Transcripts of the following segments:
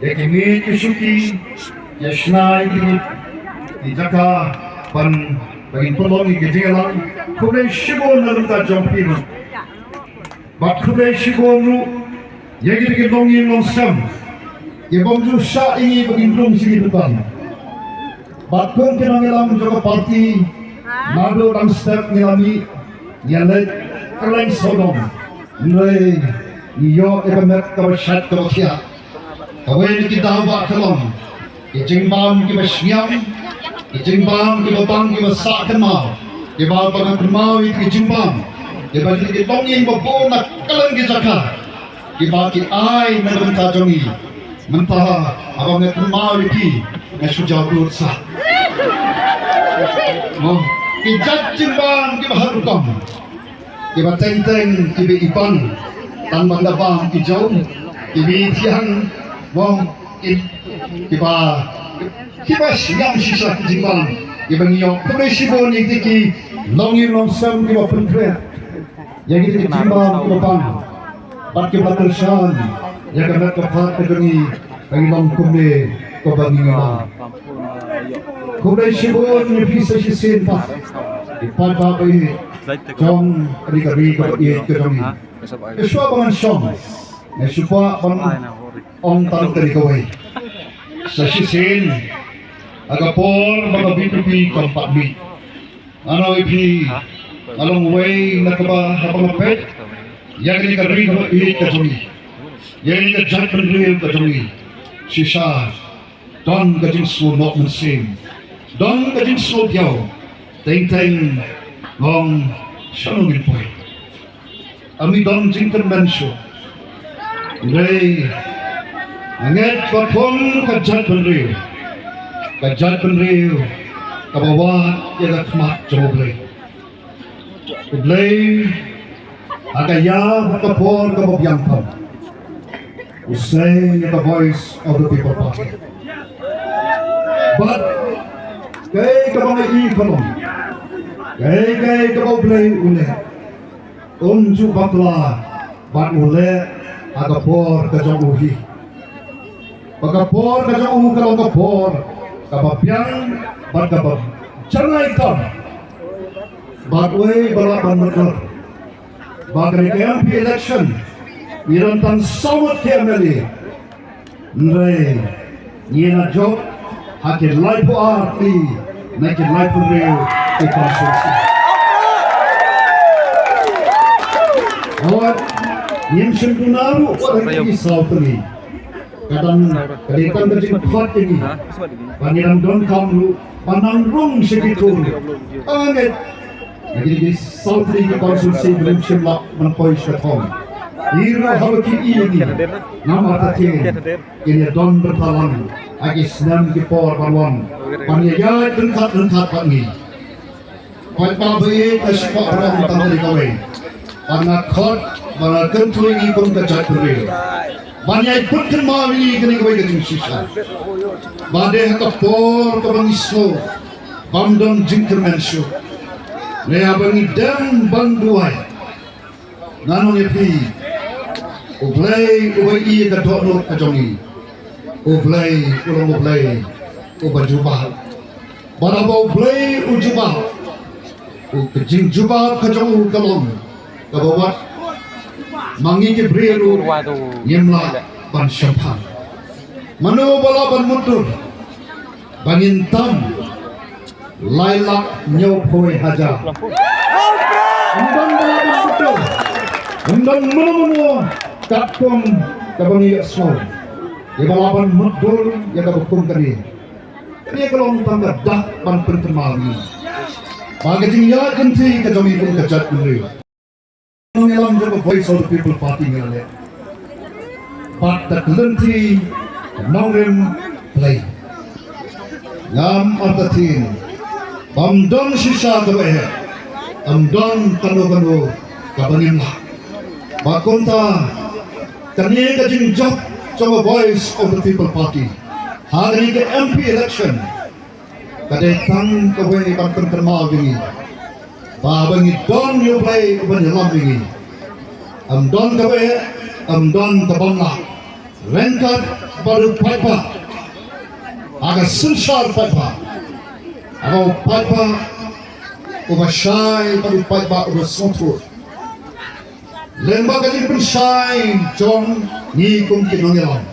Yakimi Kisuki, Yashnai, Ijaka, Pan, Bagin Polong, Gijela, Kule Shibo Naruta Jompino. But Kule Shibo Nu, Yagi Longi Long Sam, Yabonju Sha ini Bagin Long Sigitan. But Kun Kinangalam Joga Party, Nado Ram Step Nilami, Yalet, Kalain Sodom, Nui, Yo Ebemet Kawashat Kawakia. Kawin kita buat kelom, ijimbang kita siam, ijimbang kita bang kita sak kenal, kita bang kenal itu ijimbang, kita kita dongin bawa nak kalang kita kah, kita kita ai menentang jongi, mentah abang kita kenal itu, nasi jauh sah. Kita jimbang kita harukam, kita tenteng kita ipan, tanpa dabang hijau, kita siang. Wong kiba siang sisa jimbang kiba ngiyong kumesibon iki longi longsam kiba pentre yang itu jimbang kiba pang pat kiba tersan yang kena kepat kedengi long kumne kiba ngiyong kumesibon bisa sisin pa ipat pa ini jong rikari kiba iya kedengi eswa bangan song eswa bangan Om taruh dari kawai. Sasisin, agapor mga bitupi kampak mi. Ano ipi, along way nakaba habang pet, yang ini kari ko ihit kasumi. Yang ini kajat penril kasumi. Sisa, don kajing su not mensim. Don kajing su diaw. Teng long shanungin poy. Ami don jingkan mensyo. Ray. Anget papong kajat penriu, kabawat yang kemat joble. Joble, agaya kapor kababyang pam. Usay the voice of the people party. But kay kabangay ikalong, kay kaboble ule, unju bakla, bat ule agapor kajamuhi. Pagkapor ka uhu ka kapor kapapyang bagkapap janay ka bagway balapan merkor bagay kayang election mirantang sawat kemeli nray niya job hakin life po arti nakin life po real ikonsulsi awat niyang siyempunaru walang isaw tuli kadang kadikan berjumpa ini, pangeran don kamu panangrung segitu, anget. Jadi di Saudi di konsumsi belum simak menpois ketom. Ira hawaki ini, nama takin, ini don bertalang, agi senam di por balwan, panjaya renkat pangi. Pancabai aspak orang tanggung kawai, panakot, panakentu ini pun kejat beri. Banyak pun kemari kini kau ingin sisa. Badai kapor kebangislo, bandang jingker mensyo. Lea bangi dan banduai. Nanong epi, ublay iya kadonok kajongi. Ublay ubajubah. Barabau ublay ujubah. Kejing jubah kajong kalong. Kabawat. Mangi ke briru yemla ban syampan mano bala ban mundur bangin tam lailak nyau poi haja undang bala ban mundur undang mano kapkom kabangi asmo ye bala ban mundur ya kabukum kani kalau tangga dah ban pertemangi bagi tinggal kenti kajami pun kajat beri Mengelam juga voice of the people party ngale. But the plenty nongrim play. Ngam artatin. Bamdon sisa kabe. Amdon kanu kabanim lah. Bakunta kani kajing job coba voice of the people party. Hari ke MP election. Kadetang kabe ni banten termal gini. Babang don you play kebanyakan lagi. Don kabe, don kabangla. Rengkat baru pipa, agak sensar pipa, agak pipa, ubah syai baru pipa ubah sotur. Lembaga ini pun syai jom ni kum kinongelam.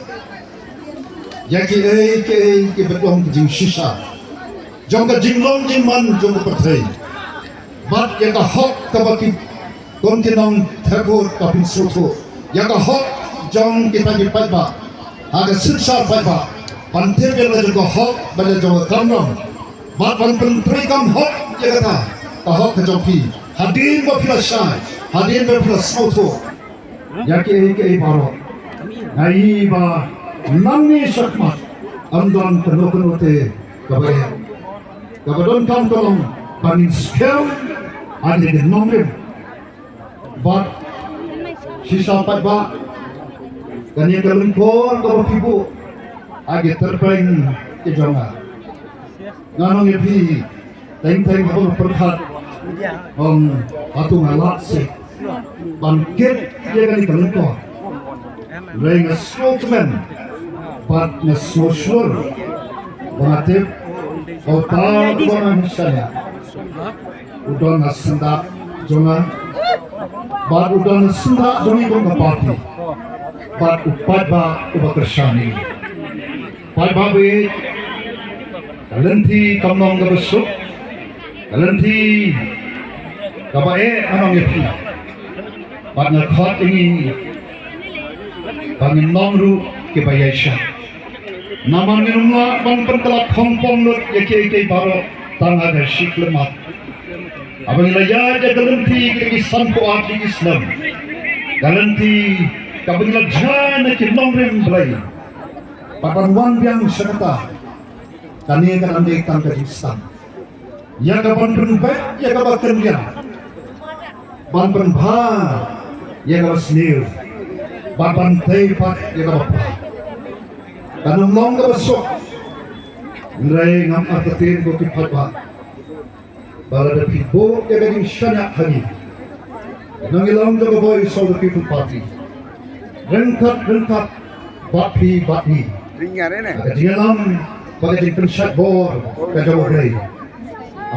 Yaki ke betuang jing sisa, jom ke jing long jing man jom ke pertai. Bat yang ke hok ke baki kum kinong terpur kapin sotur, yang ke hok jom kita di pipa, agak sensar pipa. Pantai bela juga hok bela juga kamram. Bat pan pentri kam hok ya kata, ke hok ke jompi. Hadir bapila syai, hadir bapila sotur. Yaki ke baru, nai ba. Nami sakmat amdan penuh te kabaya kabadon kam tolong panin skel ada di nomor bat sisa pat ba kanya kalungkor ko pibu age terpain ke jonga nganong epi teng ko perkhat atung alat se bangkit ye kani kalungkor laying a spokesman but na social bangatip otar bangan saya udon na senda jonga but udon na senda jongi kong party but upat ba ubakersani pat ba be kalenti kamnong gabasuk kalenti kabae anong yapi but na khat ini bangin nongru ke bayasha naman minumla bang perkelak kompong lut yake baro tanga da shiklemat abang ilaya ja galanti ke sanpo atli Islam galanti kabila jana ke nongrim blai papan wan biang sakata kani kan ande kan ke Islam ya kapan berubah ya kapan dia ban berubah ya kapan sendiri baban teipat ya kapan kanung long ka basok nilai ngam arkatin ko kipatwa para da pibo ya gading syanya hani nang ilang the voice of the people party rengkat batni ringar ini kajialam bagi pensat bor kajawai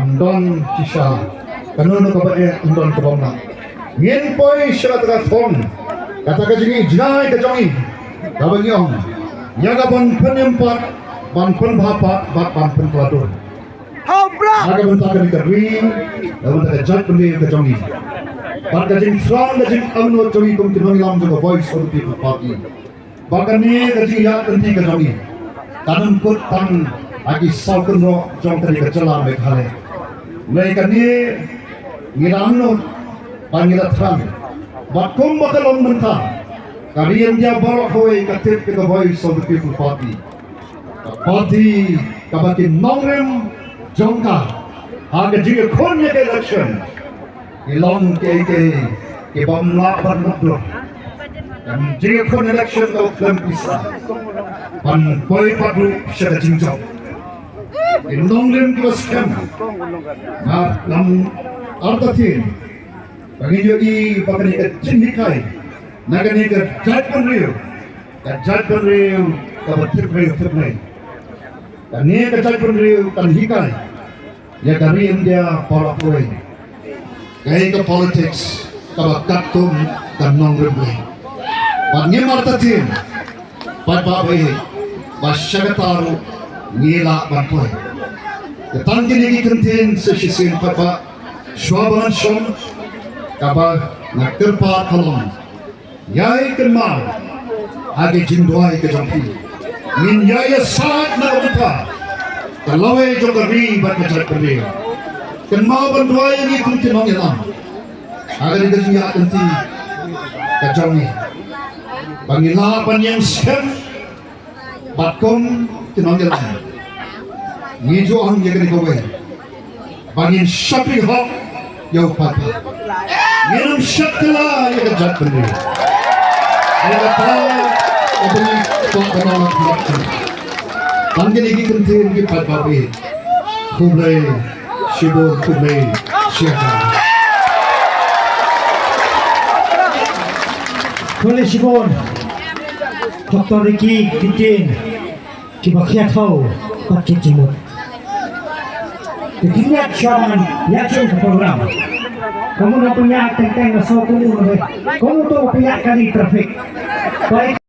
amdon sisa kanun ka ba amdon ka ba ngin poi syarat ka thong kata kajingi jinai kajongi kabangyong yaga ban penempat ban penbapa ban penpelador aga bentak ke kering bentak jat beli ke jongi ban kajing strong kajing amno jongi kum kinong lam juga voice of the people party bahkan ni kajing ya tenti ke jongi tanam put tan agi sauken ro jong tadi ke celah mekhale mereka ni ngiramno pangira tram bakum bakalong mentah kalian dia bawa koi katip ke voice of the people party kabati nongrem jongka aga jiga konya ke election ilong ke bamla barnuklo dan jiga kon election ke uklam isa pan koi padu syada jingjong nongrem ke scam lam artatin bagi yogi bakani ke jindikai nagani ke jat penriu ka batir triplay dan ni ke jat penriu kan hikai ya kari India para koi kai ke politics ka katum kan nongreble bagi martatin babai basyagataru ngila bantoy ketanggi ni kentin sesisin papa swaban som kaba nakterpa kolom yai kenmal age jindoi ke jampi min yaya saat na uta kalawai jogari bat kejar perli kenmal bandoi ni kunti mangilam agar dia nanti kajongi bangilapan yang scam batkom kinongilam ni jo ang yagani kowe bangin shopping hop yau papa minum syakla ya kejat bener ya kata abang kok kenal aku bangin lagi kentin di papa kublai shibor kublai siapa Kublai shibor Dr. Ricky Kitchen Kibakiatau Pakicimut. Ketinggian syaman yakin ke program. Kamu nak punya tentang masuk dulu, kamu tu punya kali trafik. Baik.